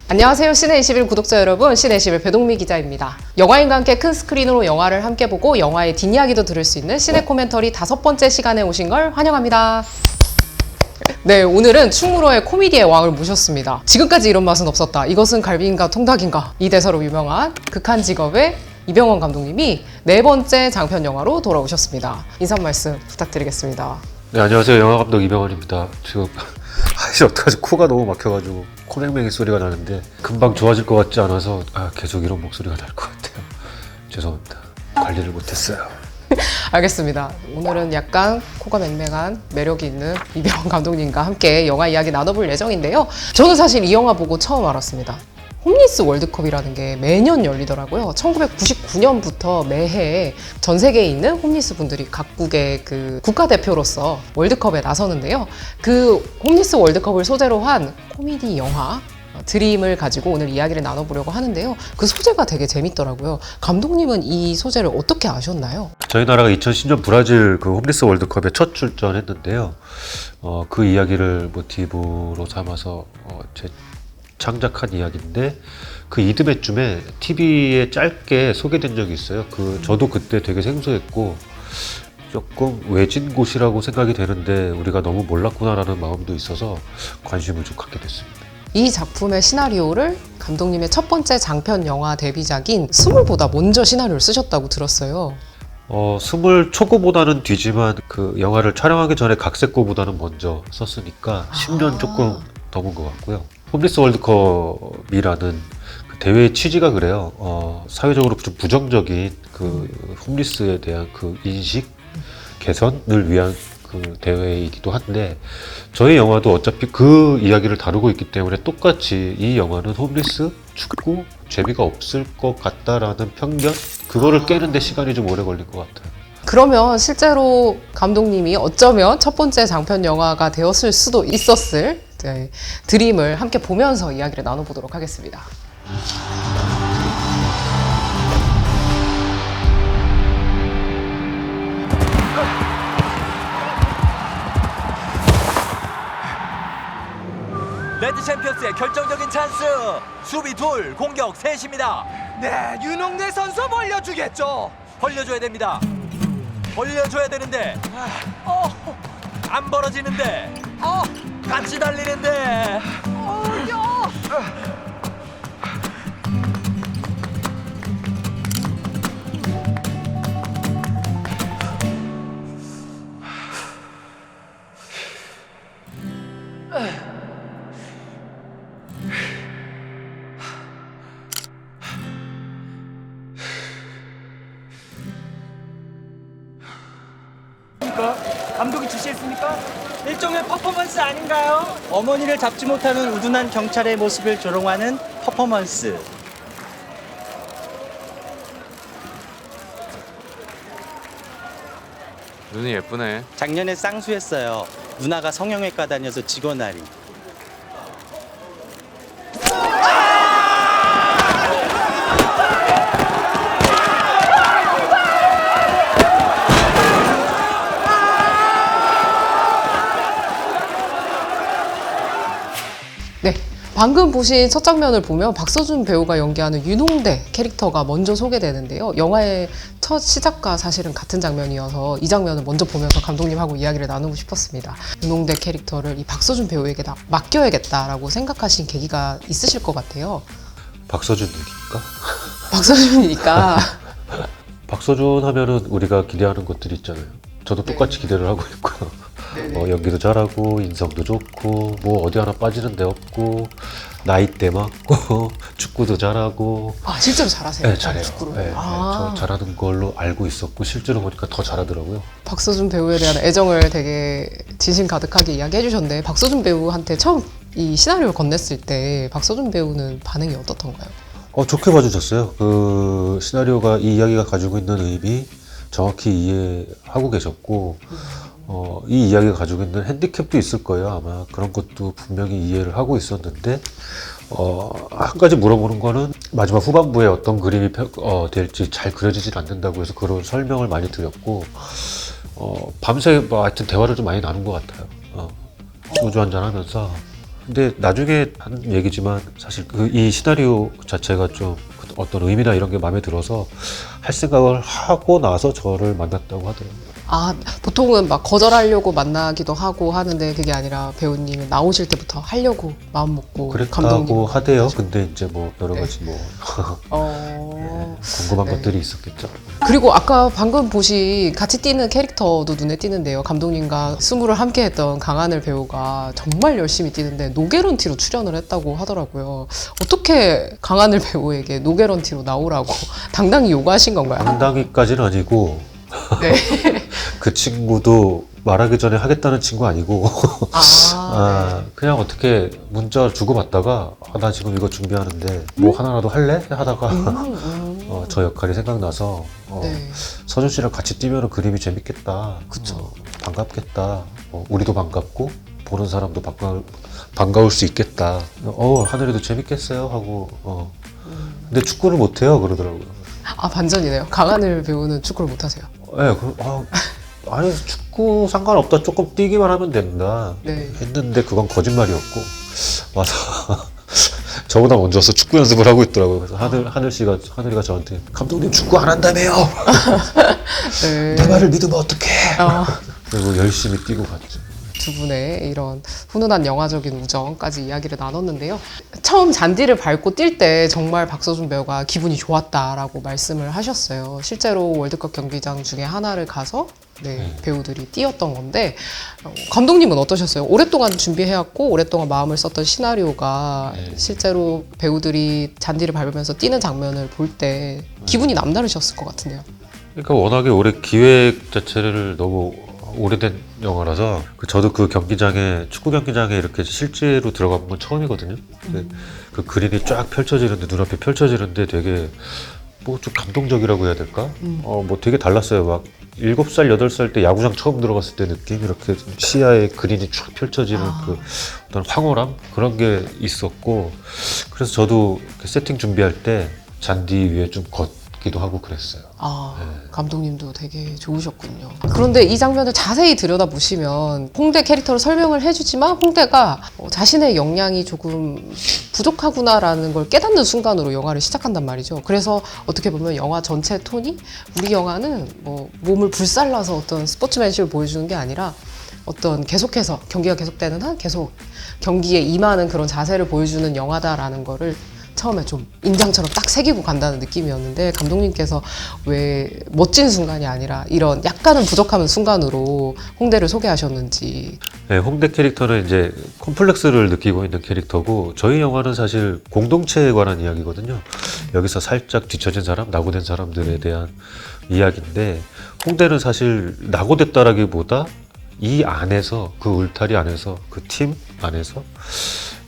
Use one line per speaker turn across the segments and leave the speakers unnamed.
안녕하세요. 시내21 구독자 여러분, 시내21 배동미 기자입니다. 영화인과 함께 큰 스크린으로 영화를 함께 보고 영화의 뒷이야기도 들을 수 있는 시내 코멘터리 5번째 시간에 오신 걸 환영합니다. 네, 오늘은 충무로의 코미디의 왕을 모셨습니다. 지금까지 이런 맛은 없었다. 이것은 갈비인가 통닭인가. 이 대사로 유명한 극한 직업의 이병헌 감독님이 4번째 장편 영화로 돌아오셨습니다. 인사 말씀 부탁드리겠습니다.
네, 안녕하세요. 영화감독 이병헌입니다. 지금 어떡하지? 코가 너무 막혀가지고 코맹맹이 소리가 나는데 금방 좋아질 것 같지 않아서 계속 이런 목소리가 날 것 같아요. 죄송합니다. 관리를 못했어요.
알겠습니다. 오늘은 약간 코가 맹맹한 매력이 있는 이병헌 감독님과 함께 영화 이야기 나눠볼 예정인데요. 저는 사실 이 영화 보고 처음 알았습니다. 홈리스 월드컵이라는 게 매년 열리더라고요. 1999년부터 매해 전 세계에 있는 홈리스 분들이 각국의 그 국가대표로서 월드컵에 나서는데요. 그 홈리스 월드컵을 소재로 한 코미디 영화 드림을 가지고 오늘 이야기를 나눠보려고 하는데요. 그 소재가 되게 재밌더라고요. 감독님은 이 소재를 어떻게 아셨나요?
저희 나라가 2010년 브라질 그 홈리스 월드컵에 첫 출전했는데요. 그 이야기를 모티브로 삼아서 창작한 이야기인데 그 이듬해쯤에 TV에 짧게 소개된 적이 있어요. 저도 그때 되게 생소했고 조금 외진 곳이라고 생각이 되는데 우리가 너무 몰랐구나라는 마음도 있어서 관심을 좀 갖게 됐습니다.
이 작품의 시나리오를 감독님의 첫 번째 장편 영화 데뷔작인 스물보다 먼저 시나리오를 쓰셨다고 들었어요.
스물 초고보다는 뒤지만 그 영화를 촬영하기 전에 각색고보다는 먼저 썼으니까 10년 조금 넘은 것 같고요. 홈리스 월드컵이라는 그 대회의 취지가 그래요. 사회적으로 좀 부정적인 그 홈리스에 대한 그 인식 개선을 위한 그 대회이기도 한데 저희 영화도 어차피 그 이야기를 다루고 있기 때문에 똑같이 이 영화는 홈리스, 축구, 재미가 없을 것 같다라는 편견? 그거를 깨는데 시간이 좀 오래 걸릴 것 같아요.
그러면 실제로 감독님이 어쩌면 첫 번째 장편 영화가 되었을 수도 있었을 드림을 함께 보면서 이야기를 나눠보도록 하겠습니다.
레드 챔피언스의 결정적인 찬스. 수비 둘, 공격 셋입니다.
네, 윤홍래 선수 벌려주겠죠.
벌려줘야 됩니다. 벌려줘야 되는데 안 벌어지는데 같이 달리는데
감독이 지시했습니까? 일종의 퍼포먼스 아닌가요? 어머니를 잡지 못하는 우둔한 경찰의 모습을 조롱하는 퍼포먼스.
눈이 예쁘네.
작년에 쌍수했어요. 누나가 성형외과 다녀서 직원아리.
네, 방금 보신 첫 장면을 보면 박서준 배우가 연기하는 윤홍대 캐릭터가 먼저 소개되는데요. 영화의 첫 시작과 사실은 같은 장면이어서 이 장면을 먼저 보면서 감독님하고 이야기를 나누고 싶었습니다. 윤홍대 캐릭터를 이 박서준 배우에게 다 맡겨야겠다라고 생각하신 계기가 있으실 것 같아요.
박서준 얘기일까?
박서준이니까.
박서준 하면은 우리가 기대하는 것들이 있잖아요. 저도 똑같이 기대를 하고 있고요. 연기도 잘하고 인성도 좋고 뭐 어디 하나 빠지는 데 없고 나이대 맞고 축구도 잘하고
실제로 잘하세요?
네, 잘해요.
축구를.
네, 저 잘하는 걸로 알고 있었고 실제로 보니까 더 잘하더라고요.
박서준 배우에 대한 애정을 되게 진심 가득하게 이야기해 주셨는데 박서준 배우한테 처음 이 시나리오를 건넸을 때 박서준 배우는 반응이 어떻던가요?
좋게 봐주셨어요. 그 시나리오가 이 이야기가 가지고 있는 의미 정확히 이해하고 계셨고 이 이야기가 가지고 있는 핸디캡도 있을 거예요. 아마 그런 것도 분명히 이해를 하고 있었는데 한 가지 물어보는 거는 마지막 후반부에 어떤 그림이 될지 잘 그려지질 않는다고 해서 그런 설명을 많이 드렸고 밤새 뭐 하여튼 대화를 좀 많이 나눈 것 같아요. 소주 한잔 하면서 근데 나중에 한 얘기지만 사실 이 시나리오 자체가 좀 어떤 의미나 이런 게 마음에 들어서 할 생각을 하고 나서 저를 만났다고 하더라고요.
아, 보통은 막 거절하려고 만나기도 하고 하는데 그게 아니라 배우님은 나오실 때부터 하려고 마음 먹고
그랬다고
감독님
하대요. 근데 이제 뭐 여러
네.
가지 뭐 궁금한
네.
것들이 있었겠죠.
그리고 아까 방금 보신 같이 뛰는 캐릭터도 눈에 띄는데요. 감독님과 스물을 함께 했던 강하늘 배우가 정말 열심히 뛰는데 노게런티로 출연을 했다고 하더라고요. 어떻게 강하늘 배우에게 노게런티로 나오라고 당당히 요구하신 건가요?
당당히까지는 아니고
네.
그 친구도 말하기 전에 하겠다는 친구 아니고 그냥 어떻게 문자 주고받다가 나 지금 이거 준비하는데 뭐 하나라도 할래? 하다가 저 역할이 생각나서
네.
서준 씨랑 같이 뛰면 그림이 재밌겠다.
그쵸.
반갑겠다. 우리도 반갑고 보는 사람도 반가울 수 있겠다. 하늘이도 재밌겠어요 하고 근데 축구를 못해요 그러더라고요.
아, 반전이네요. 강하늘 배우는 축구를 못하세요.
네, 아니 축구 상관없다. 조금 뛰기만 하면 된다.
네.
했는데 그건 거짓말이었고 와서 저보다 먼저 와서 축구 연습을 하고 있더라고요. 그래서 하늘이가 저한테 감독님 축구 안 한다며요.
네.
내 말을 믿으면 어떡해. 그리고 열심히 뛰고 갔죠.
두 분의 이런 훈훈한 영화적인 우정까지 이야기를 나눴는데요. 처음 잔디를 밟고 뛸 때 정말 박서준 배우가 기분이 좋았다라고 말씀을 하셨어요. 실제로 월드컵 경기장 중에 하나를 가서 배우들이 뛰었던 건데 감독님은 어떠셨어요? 오랫동안 준비해왔고 오랫동안 마음을 썼던 시나리오가 실제로 배우들이 잔디를 밟으면서 뛰는 장면을 볼 때 기분이 남다르셨을 것 같은데요.
그러니까 워낙에 올해 기획 자체를 너무 오래된 영화라서 저도 그 경기장에 축구 경기장에 이렇게 실제로 들어가본 건 처음이거든요. 근데 그 그림이 쫙 펼쳐지는데 눈앞에 펼쳐지는데 되게 뭐 좀 감동적이라고 해야 될까? 뭐 되게 달랐어요. 막 7살, 8살 때 야구장 처음 들어갔을 때 느낌 이렇게 시야에 그림이 쫙 펼쳐지는 그 어떤 황홀함 그런 게 있었고 그래서 저도 세팅 준비할 때 잔디 위에 좀 걷기도 하고 그랬어요.
감독님도 되게 좋으셨군요. 그런데 이 장면을 자세히 들여다보시면 홍대 캐릭터를 설명을 해주지만 홍대가 자신의 역량이 조금 부족하구나라는 걸 깨닫는 순간으로 영화를 시작한단 말이죠. 그래서 어떻게 보면 영화 전체 톤이 우리 영화는 뭐 몸을 불살라서 어떤 스포츠맨십을 보여주는 게 아니라 어떤 계속해서 경기가 계속되는 한 계속 경기에 임하는 그런 자세를 보여주는 영화다라는 거를 처음에 좀 인장처럼 딱 새기고 간다는 느낌이었는데 감독님께서 왜 멋진 순간이 아니라 이런 약간은 부족한 순간으로 홍대를 소개하셨는지.
네, 홍대 캐릭터는 이제 콤플렉스를 느끼고 있는 캐릭터고 저희 영화는 사실 공동체에 관한 이야기거든요. 여기서 살짝 뒤처진 사람, 낙오된 사람들에 대한 이야기인데 홍대는 사실 낙오됐다라기보다 이 안에서 그 울타리 안에서 그 팀 안에서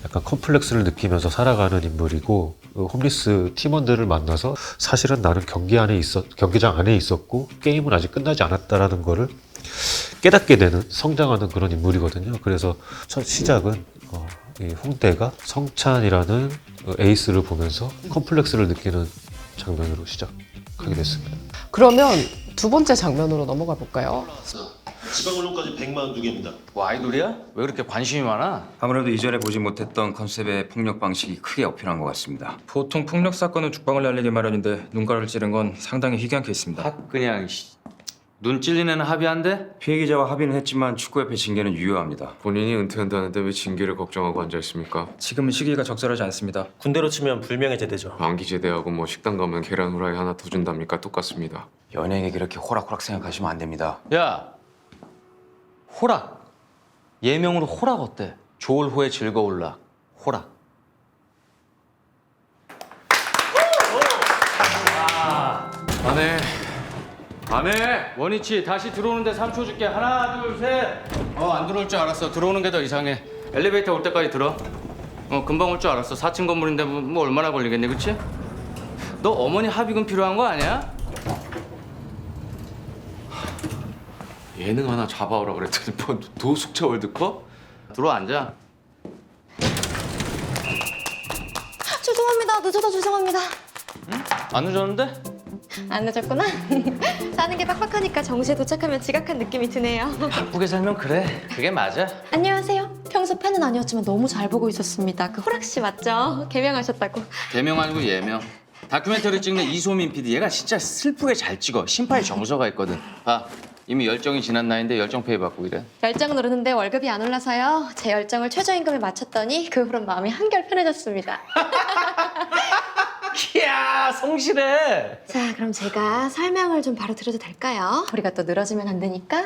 약간 컴플렉스를 느끼면서 살아가는 인물이고 홈리스 팀원들을 만나서 사실은 나는 경기장 안에 있었고 게임은 아직 끝나지 않았다라는 거를 깨닫게 되는 성장하는 그런 인물이거든요. 그래서 첫 시작은 이 홍대가 성찬이라는 에이스를 보면서 컴플렉스를 느끼는 장면으로 시작하게 됐습니다.
그러면 두 번째 장면으로 넘어가 볼까요?
지방 언론까지 100만 두개입니다.
뭐 아이돌이야? 왜 그렇게 관심이 많아?
아무래도 이전에 보지 못했던 컨셉의 폭력 방식이 크게 어필한 것 같습니다.
보통 폭력 사건은 죽방을 날리기 마련인데 눈가를 찌른 건 상당히 희귀한 케이스입니다.
확 그냥 눈 찔린 애는 합의한대?
피해 기자와 합의는 했지만 축구협회 징계는 유효합니다.
본인이 은퇴한다는데 왜 징계를 걱정하고 앉아있습니까?
지금은 시기가 적절하지 않습니다.
군대로 치면 불명예 제대죠.
만기 제대하고 뭐 식당 가면 계란 후라이 하나 더 준답니까? 똑같습니다.
연예인이 그렇게 호락호락 생각하시면 안 됩니다. 야! 호락! 예명으로 호락 어때? 좋을 호에 즐거울라. 호락. 안 해. 안 해! 원위치 다시 들어오는데 3초 줄게. 하나, 둘, 셋! 안 들어올 줄 알았어. 들어오는 게 더 이상해. 엘리베이터 올 때까지 들어. 금방 올 줄 알았어. 4층 건물인데 뭐 얼마나 걸리겠니, 그치? 너 어머니 합의금 필요한 거 아니야?
예능 하나 잡아오라 그랬더니 뭐 도숙자 월드컵?
들어와 앉아.
죄송합니다. 늦어서 죄송합니다.
안 늦었는데?
안 늦었구나. 사는 게 빡빡하니까 정시에 도착하면 지각한 느낌이 드네요.
바쁘게 살면 그래. 그게 맞아.
안녕하세요. 평소 팬은 아니었지만 너무 잘 보고 있었습니다. 그 호락 씨 맞죠? 개명하셨다고.
대명 아니고 예명. 다큐멘터리 찍는 이소민 PD 얘가 진짜 슬프게 잘 찍어. 심파에 정서가 있거든. 봐. 이미 열정이 지난 나이인데 열정 페이 받고 이래.
열정은 오르는데 월급이 안 올라서요. 제 열정을 최저임금에 맞췄더니 그 후로 마음이 한결 편해졌습니다.
이야 성실해.
자, 그럼 제가 설명을 좀 바로 드려도 될까요? 우리가 또 늘어지면 안 되니까.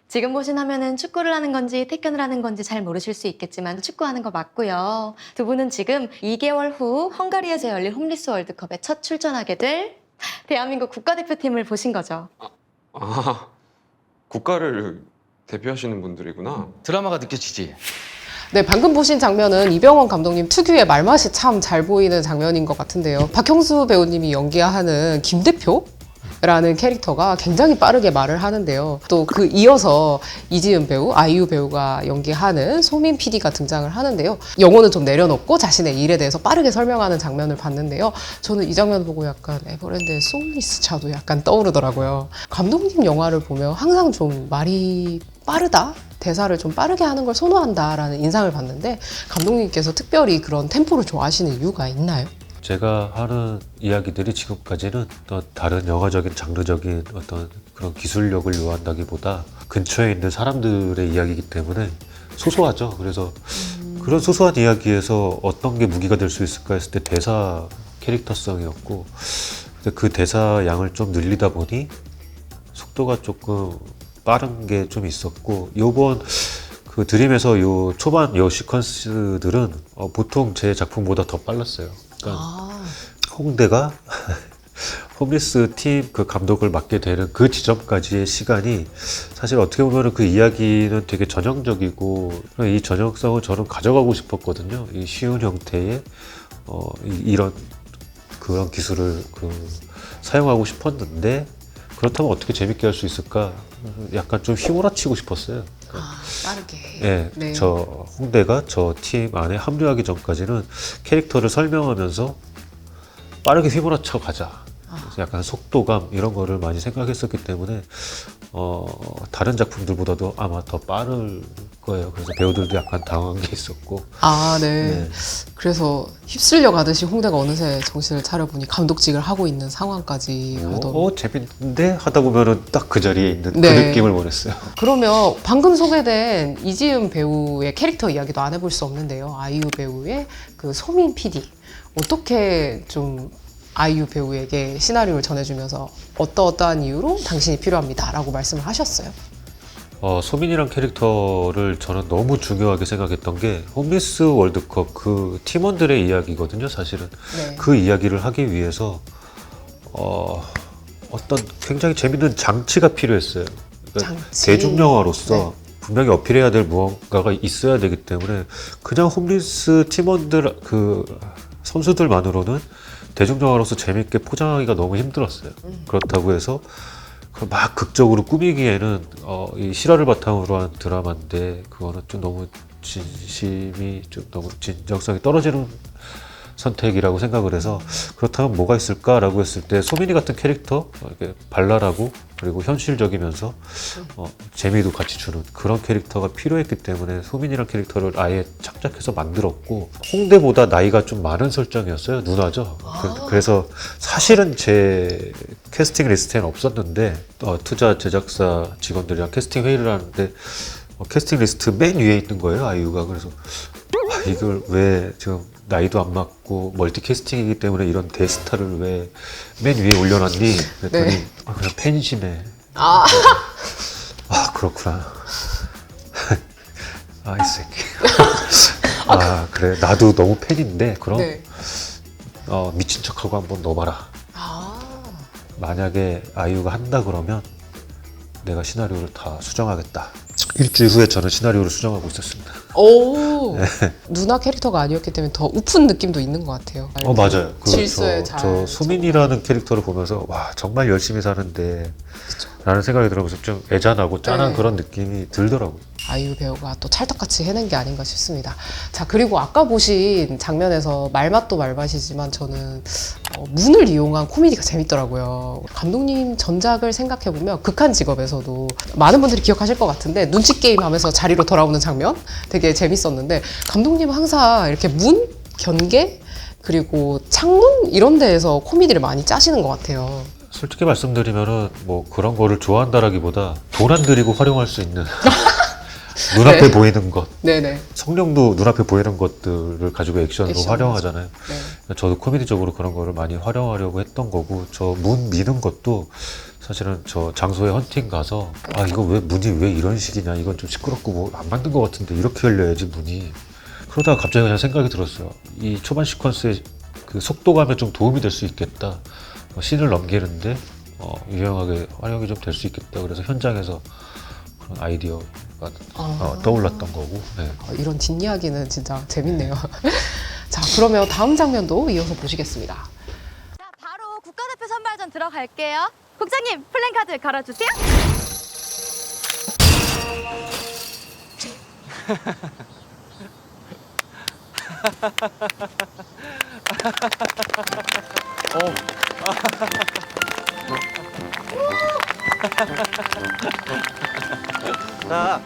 지금 보신 화면은 축구를 하는 건지 태권을 하는 건지 잘 모르실 수 있겠지만 축구하는 거 맞고요. 두 분은 지금 2개월 후 헝가리에서 열릴 홈리스 월드컵에 첫 출전하게 될 대한민국 국가대표팀을 보신 거죠.
아, 국가를 대표하시는 분들이구나.
드라마가 느껴지지?
네, 방금 보신 장면은 이병헌 감독님 특유의 말맛이 참 잘 보이는 장면인 것 같은데요. 박형수 배우님이 연기하는 김 대표라는 캐릭터가 굉장히 빠르게 말을 하는데요. 또 그 이어서 이지은 배우, 아이유 배우가 연기하는 소민 PD가 등장을 하는데요. 영어는 좀 내려놓고 자신의 일에 대해서 빠르게 설명하는 장면을 봤는데요. 저는 이 장면 보고 약간 에버랜드의 소울리스 차도 약간 떠오르더라고요. 감독님 영화를 보면 항상 좀 말이 빠르다? 대사를 좀 빠르게 하는 걸 선호한다라는 인상을 받는데 감독님께서 특별히 그런 템포를 좋아하시는 이유가 있나요?
제가 하는 이야기들이 지금까지는 어떤 다른 영화적인 장르적인 어떤 그런 기술력을 요한다기보다 근처에 있는 사람들의 이야기이기 때문에 소소하죠. 그래서 그런 소소한 이야기에서 어떤 게 무기가 될 수 있을까 했을 때 대사 캐릭터성이었고, 근데 그 대사 양을 좀 늘리다 보니 속도가 조금 빠른 게 좀 있었고, 요번 그 드림에서 요 초반 요 시퀀스들은 보통 제 작품보다 더 빨랐어요. 그러니까 홍대가 홈리스 팀 그 감독을 맡게 되는 그 지점까지의 시간이 사실 어떻게 보면 그 이야기는 되게 전형적이고 이 전형성을 저는 가져가고 싶었거든요. 이 쉬운 형태의 이런 그런 기술을 사용하고 싶었는데 그렇다면 어떻게 재밌게 할 수 있을까? 약간 좀 휘몰아치고 싶었어요.
빠르게.
네,
네.
저 홍대가 저 팀 안에 합류하기 전까지는 캐릭터를 설명하면서 빠르게 휘몰아쳐 가자. 그래서 약간 속도감 이런 거를 많이 생각했었기 때문에 다른 작품들보다도 아마 더 빠를 거예요. 그래서 배우들도 약간 당황한 게 있었고.
아, 네. 그래서 휩쓸려 가듯이 홍대가 어느새 정신을 차려보니 감독직을 하고 있는 상황까지 가더라고요.
재밌는데 하다 보면은 딱 그 자리에 있는
네.
그 느낌을 보냈어요.
그러면 방금 소개된 이지은 배우의 캐릭터 이야기도 안 해볼 수 없는데요. 아이유 배우의 그 소민 PD. 어떻게 좀 아이유 배우에게 시나리오를 전해주면서 어떠한 이유로 당신이 필요합니다 라고 말씀을 하셨어요?
소민이란 캐릭터를 저는 너무 중요하게 생각했던 게 홈리스 월드컵 그 팀원들의 이야기거든요, 사실은.
네.
그 이야기를 하기 위해서 어떤 굉장히 재밌는 장치가 필요했어요. 그러니까
장치.
대중영화로서
네.
분명히 어필해야 될 무언가가 있어야 되기 때문에 그냥 홈리스 팀원들 그 선수들만으로는 대중영화로서 재밌게 포장하기가 너무 힘들었어요. 그렇다고 해서 막 극적으로 꾸미기에는 이 실화를 바탕으로 한 드라마인데 그거는 좀 너무 진심이 좀 너무 진정성이 떨어지는 선택이라고 생각을 해서 그렇다면 뭐가 있을까라고 했을 때 소민이 같은 캐릭터 이렇게 발랄하고 그리고 현실적이면서 재미도 같이 주는 그런 캐릭터가 필요했기 때문에 소민이란 캐릭터를 아예 착착해서 만들었고 홍대보다 나이가 좀 많은 설정이었어요. 누나죠. 그래서 사실은 제 캐스팅 리스트에는 없었는데 투자 제작사 직원들이랑 캐스팅 회의를 하는데 캐스팅 리스트 맨 위에 있는 거예요. 아이유가. 그래서 이걸 왜 지금 나이도 안 맞고 멀티 캐스팅이기 때문에 이런 대스타를 왜 맨 위에 올려놨니? 그랬더니
네.
그냥 팬심에 그렇구나. 이 새끼. 그래 나도 너무 팬인데 그럼
네.
미친 척하고 한번 넣어봐라. 만약에 아이유가 한다 그러면 내가 시나리오를 다 수정하겠다. 일주일 후에 저는 시나리오를 수정하고 있었습니다.
오, 누나 캐릭터가 아니었기 때문에 더 우픈 느낌도 있는 것 같아요.
맞아요.
질서에
저 소민이라는 캐릭터를 보면서 와 정말 열심히 사는데 라는 생각이 들어서 좀 애잔하고 짠한
네.
그런 느낌이 들더라고요.
아이유 배우가 또 찰떡같이 해낸 게 아닌가 싶습니다. 자, 그리고 아까 보신 장면에서 말맛도 말맛이지만 저는 문을 이용한 코미디가 재밌더라고요. 감독님 전작을 생각해보면 극한 직업에서도 많은 분들이 기억하실 것 같은데 눈치 게임 하면서 자리로 돌아오는 장면 되게 재밌었는데 감독님은 항상 이렇게 문, 견계, 그리고 창문 이런 데에서 코미디를 많이 짜시는 것 같아요.
솔직히 말씀드리면은 뭐 그런 거를 좋아한다라기보다 돈 안 들이고 활용할 수 있는 눈앞에
네.
보이는 것,
네네.
성령도 눈앞에 보이는 것들을 가지고 액션으로
액션으로
활용하잖아요.
네.
저도 코미디적으로 그런 거를 많이 활용하려고 했던 거고, 저 문 미는 것도 사실은 저 장소에 헌팅 가서 아 이거 왜 문이 왜 이런 식이냐, 이건 좀 시끄럽고 뭐 안 만든 것 같은데 이렇게 열려야지 문이. 그러다가 갑자기 그냥 생각이 들었어요. 이 초반 시퀀스의 그 속도감에 좀 도움이 될 수 있겠다. 씬을 넘기는데 유용하게 활용이 좀 될 수 있겠다. 그래서 현장에서 그런 아이디어가 떠올랐던 거고. 네.
이런 뒷이야기는 진짜 재밌네요. 자, 그러면 다음 장면도 이어서 보시겠습니다.
자, 바로 국가대표 선발전 들어갈게요. 국장님, 플랜카드 갈아주세요.
자,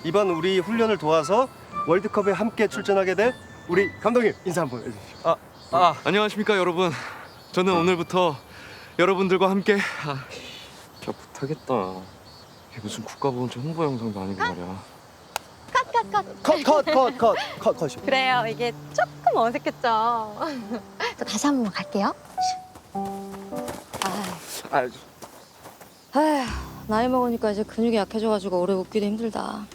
이번 우리 훈련을 도와서 월드컵에 함께 출전하게 될 우리 감독님 인사 한번 해주시죠.
안녕하십니까 여러분. 저는 오늘부터 여러분들과 함께
야 못하겠다. 이게 무슨 국가보훈처 홍보 영상도 아니고 말이야.
컷.
그래요, 이게 조금 어색했죠. 자, 다시 한 번 갈게요. 아휴, 나이 먹으니까 이제 근육이 약해져가지고 오래 웃기도 힘들다.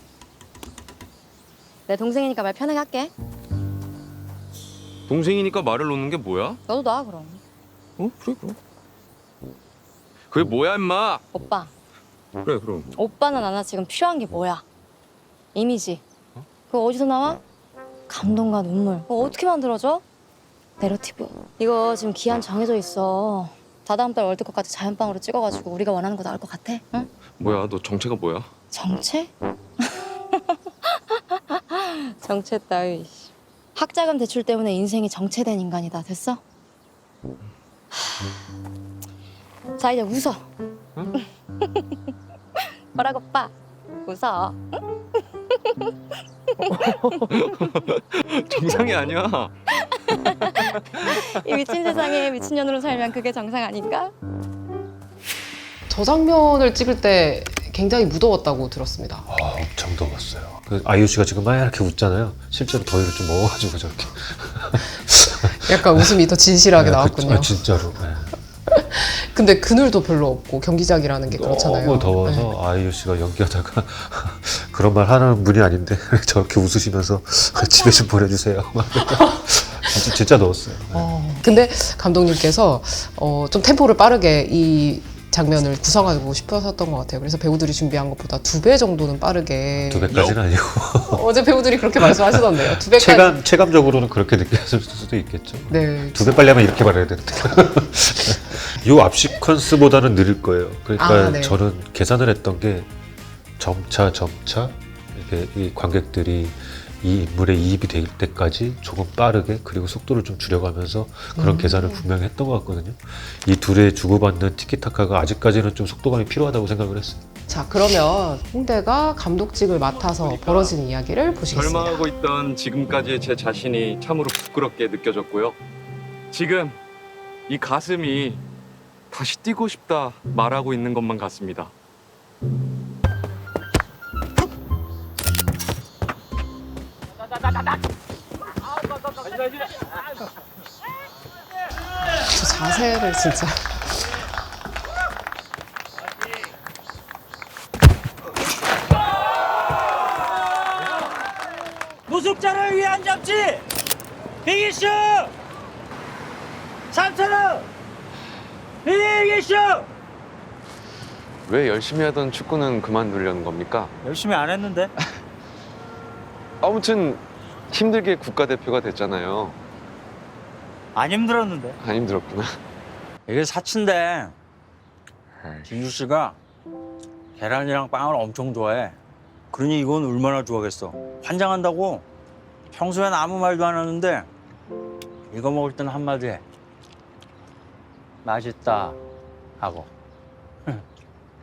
내 동생이니까 말 편하게 할게.
동생이니까 말을 놓는 게 뭐야?
너도 나 그럼.
그래 그럼. 그게 뭐야 임마?
오빠,
그래 그럼.
오빠는 나나 지금 필요한 게 뭐야? 이미지. 그거 어디서 나와? 감동과 눈물. 그거 어떻게 만들어져? 내러티브. 이거 지금 기한 정해져 있어. 다다음 달 월드컵까지 자연빵으로 찍어가지고 우리가 원하는 거 나올 것 같아? 응?
뭐야 너 정체가 뭐야?
정체? 정체 따위. 학자금 대출 때문에 인생이 정체된 인간이다. 됐어? 자, 이제 웃어. 뭐라고 오빠? 웃어.
정상이 아니야.
이 미친 세상에 미친년으로 살면 그게 정상 아닌가?
저 장면을 찍을 때 굉장히 무더웠다고 들었습니다.
엄청 더웠어요. 그 아이유 씨가 지금 막 이렇게 웃잖아요. 실제로 더위를 좀 먹어가지고 저렇게.
약간 웃음이 더 진실하게
네,
나왔군요.
진짜로. 네.
근데 그늘도 별로 없고 경기장이라는 게 그렇잖아요.
너무 더워서
네.
아이유 씨가 연기하다가 그런 말 하는 분이 아닌데 저렇게 웃으시면서 집에 좀 보내주세요. 진짜 더웠어요. 네.
근데 감독님께서 좀 템포를 빠르게 이 장면을 구성하고 싶으셨던 것 같아요. 그래서 배우들이 준비한 것보다 2배 정도는 빠르게.
2배까지는 아니고.
어제 배우들이 그렇게 말씀하시던데요. 2배까지.
체감적으로는 그렇게 느꼈을 수도 있겠죠.
네.
2배 빨리 하면 이렇게 말해야 되는데. 요 앞 시퀀스보다는 느릴 거예요. 그러니까
네.
저는 계산을 했던 게 점차 이렇게 이 관객들이 이 인물에 이입이 될 때까지 조금 빠르게, 그리고 속도를 좀 줄여가면서 그런 계산을 분명히 했던 것 같거든요. 이 둘의 주고받는 티키타카가 아직까지는 좀 속도감이 필요하다고 생각을 했어요.
자, 그러면 홍대가 감독직을 맡아서 벌어진 이야기를 보시겠습니다.
절망하고 있던 지금까지의 제 자신이 참으로 부끄럽게 느껴졌고요. 지금 이 가슴이 다시 뛰고 싶다 말하고 있는 것만 같습니다.
저 자세를 진짜.
무속자를 위한 잡지 빅이슈 3,000원 빅이슈.
왜 열심히 하던 축구는 그만두려는 겁니까?
열심히 안 했는데.
아무튼 힘들게 국가대표가 됐잖아요.
안 힘들었는데.
안 힘들었구나.
이게 사치인데 김주 씨가 계란이랑 빵을 엄청 좋아해. 그러니 이건 얼마나 좋아하겠어. 환장한다고. 평소엔 아무 말도 안 하는데 이거 먹을 땐 한마디 해. 맛있다 하고.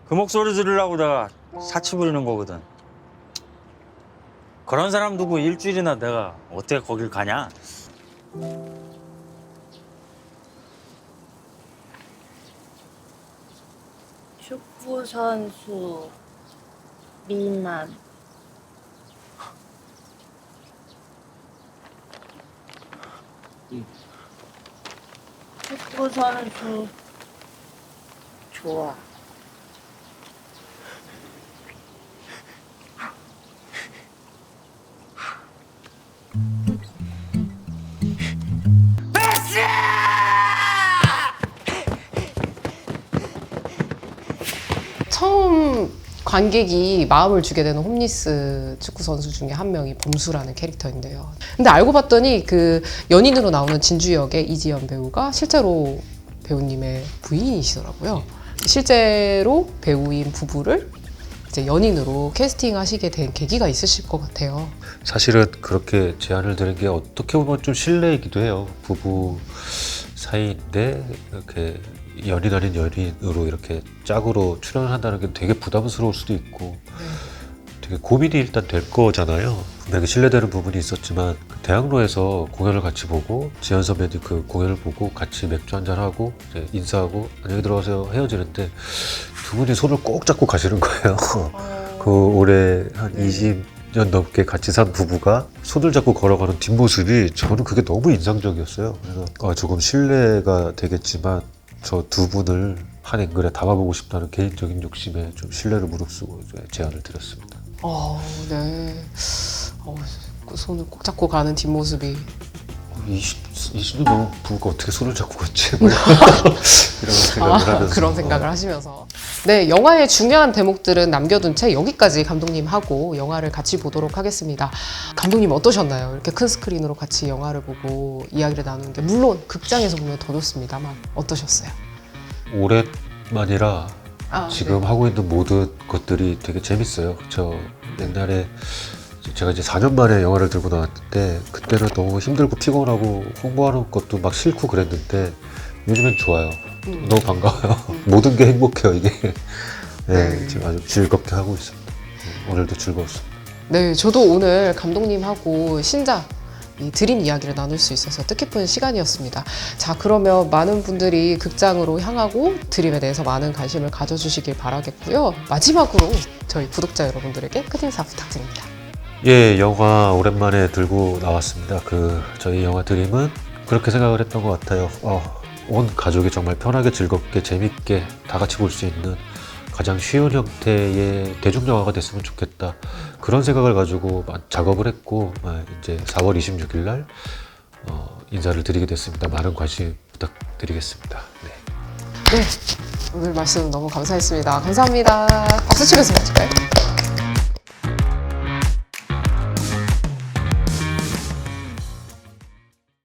그 목소리 들으려고 내가 사치 부리는 거거든. 그런 사람 두고 일주일이나 내가 어떻게 거길 가냐?
축구 선수 미남. 축구 선수 좋아.
처음 관객이 마음을 주게 되는 홈리스 축구 선수 중에 한 명이 범수라는 캐릭터인데요. 근데 알고 봤더니 그 연인으로 나오는 진주 역의 이지연 배우가 실제로 배우님의 부인이시더라고요. 실제로 배우인 부부를 이제 연인으로 캐스팅하시게 된 계기가 있으실 것 같아요.
사실은 그렇게 제안을 드린 게 어떻게 보면 좀 실례이기도 해요. 부부 사이인데 이렇게 연인 아닌 연인으로 이렇게 짝으로 출연을 한다는 게 되게 부담스러울 수도 있고 되게 고민이 일단 될 거잖아요. 분명히 신뢰되는 부분이 있었지만 그 대학로에서 공연을 같이 보고 지현 선배님 그 공연을 보고 같이 맥주 한잔하고 이제 인사하고 안녕히 들어가세요 헤어지는데 두 분이 손을 꼭 잡고 가시는 거예요. 그 올해 한 20년 넘게 같이 산 부부가 손을 잡고 걸어가는 뒷모습이 저는 그게 너무 인상적이었어요. 그래서 조금 신뢰가 되겠지만 저 두 분을 한 앵글에 담아보고 싶다는 개인적인 욕심에 좀 신뢰를 무릅쓰고 제안을 드렸습니다.
네. 그 손을 꼭 잡고 가는 뒷모습이
20년 넘은 부부가 어떻게 손을 잡고 갔지? 이런 생각을 하면서
그런 생각을 하시면서 네, 영화의 중요한 대목들은 남겨둔 채 여기까지 감독님하고 영화를 같이 보도록 하겠습니다. 감독님 어떠셨나요? 이렇게 큰 스크린으로 같이 영화를 보고 이야기를 나누는 게 물론 극장에서 보면 더 좋습니다만 어떠셨어요?
오랜만이라 지금
네.
하고 있는 모든 것들이 되게 재밌어요. 저 옛날에 제가 이제 4년 만에 영화를 들고 나왔는데 그때는 너무 힘들고 피곤하고 홍보하는 것도 막 싫고 그랬는데 요즘엔 좋아요. 너무 반가워요. 모든 게 행복해요 이게. 네, 지금 아주 즐겁게 하고 있습니다. 오늘도 즐거웠습니다.
네, 저도 오늘 감독님하고 신작 이 드림 이야기를 나눌 수 있어서 뜻깊은 시간이었습니다. 자, 그러면 많은 분들이 극장으로 향하고 드림에 대해서 많은 관심을 가져주시길 바라겠고요. 마지막으로 저희 구독자 여러분들에게 끝인사 부탁드립니다.
예, 영화 오랜만에 들고 나왔습니다. 저희 영화 드림은 그렇게 생각을 했던 것 같아요. 온 가족이 정말 편하게 즐겁게 재밌게 다 같이 볼 수 있는 가장 쉬운 형태의 대중영화가 됐으면 좋겠다. 그런 생각을 가지고 작업을 했고 이제 4월 26일 날 인사를 드리게 됐습니다. 많은 관심 부탁드리겠습니다. 네.
네, 오늘 말씀 너무 감사했습니다. 감사합니다. 박수 치면서 마칠까요?